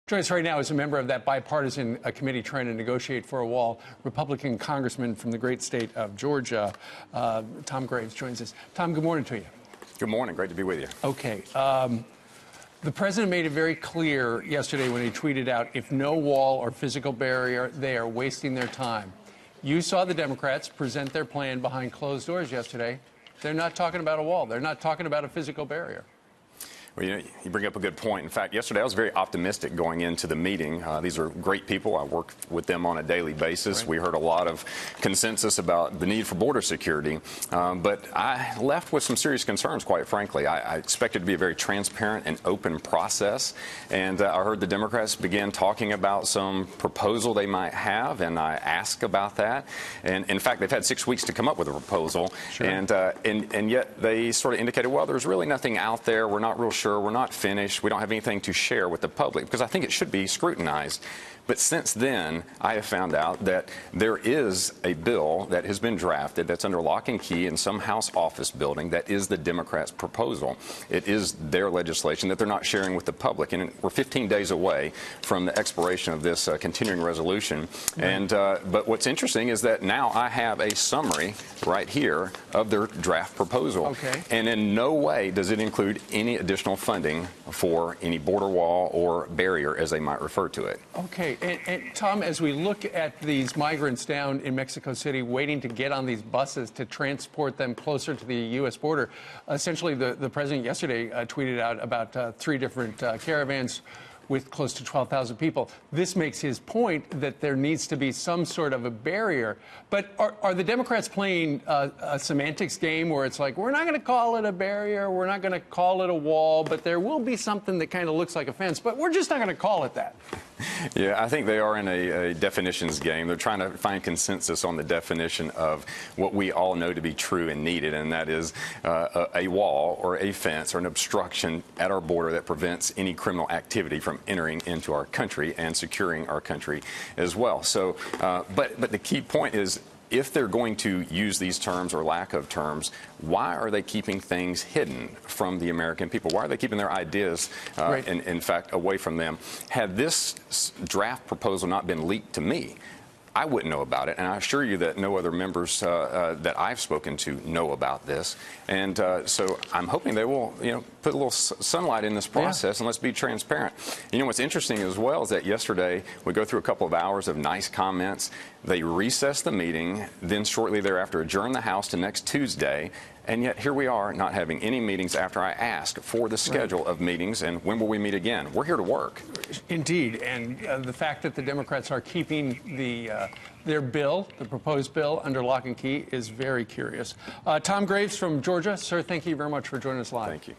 Joining us right now is a member of that bipartisan committee trying to negotiate for a wall, Republican congressman from the great state of Georgia. Tom Graves joins us. Tom, good morning to you. Good morning. Great to be with you. Okay. The president made it very clear yesterday when he tweeted out, if no wall or physical barrier, they are wasting their time. You saw the Democrats present their plan behind closed doors yesterday. They're not talking about a wall. They're not talking about a physical barrier. Well, you bring up a good point. In fact, yesterday I was very optimistic going into the meeting. These are great people. I work with them on a daily basis. Right. We heard a lot of consensus about the need for border security. But I left with some serious concerns, quite frankly. I expected it to be a very transparent and open process. And I heard the Democrats begin talking about some proposal they might have, and I asked about that. And in fact, they've had 6 weeks to come up with a proposal. Sure. And yet they sort of indicated, well, there's really nothing out there. We're not real sure. We're not finished. We don't have anything to share with the public, because I think it should be scrutinized. But since then, I have found out that there is a bill that has been drafted that's under lock and key in some House office building that is the Democrats' proposal. It is their legislation that they're not sharing with the public. And we're 15 days away from the expiration of this continuing resolution. Right. And but what's interesting is that now I have a summary right here of their draft proposal. Okay. And in no way does it include any additional funding for any border wall or barrier, as they might refer to it. Okay. And Tom, as we look at these migrants down in Mexico City waiting to get on these buses to transport them closer to the U.S. border, essentially the president yesterday tweeted out about 3 different caravans with close to 12,000 people. This makes his point that there needs to be some sort of a barrier. But are the Democrats playing a semantics game where it's like, we're not going to call it a barrier, we're not going to call it a wall, but there will be something that kind of looks like a fence, but we're just not going to call it that? Yeah, I think they are in a definitions game. They're trying to find consensus on the definition of what we all know to be true and needed, and that is a wall or a fence or an obstruction at our border that prevents any criminal activity from entering into our country and securing our country as well. So, but the key point is, if they're going to use these terms or lack of terms, why are they keeping things hidden from the American people? Why are they keeping their ideas, right. in fact, away from them? Had this draft proposal not been leaked to me, I wouldn't know about it, and I assure you that no other members that I've spoken to know about this. And so I'm hoping they will, put a little sunlight in this process, and let's be transparent. What's interesting as well is that yesterday we go through a couple of hours of nice comments. They recess the meeting, then shortly thereafter adjourn the House to next Tuesday. And yet here we are not having any meetings after I asked for the schedule of meetings and when will we meet again. We're here to work. Indeed. And the fact that the Democrats are keeping their bill, the proposed bill, under lock and key is very curious. Tom Graves from Georgia. Sir, thank you very much for joining us live. Thank you.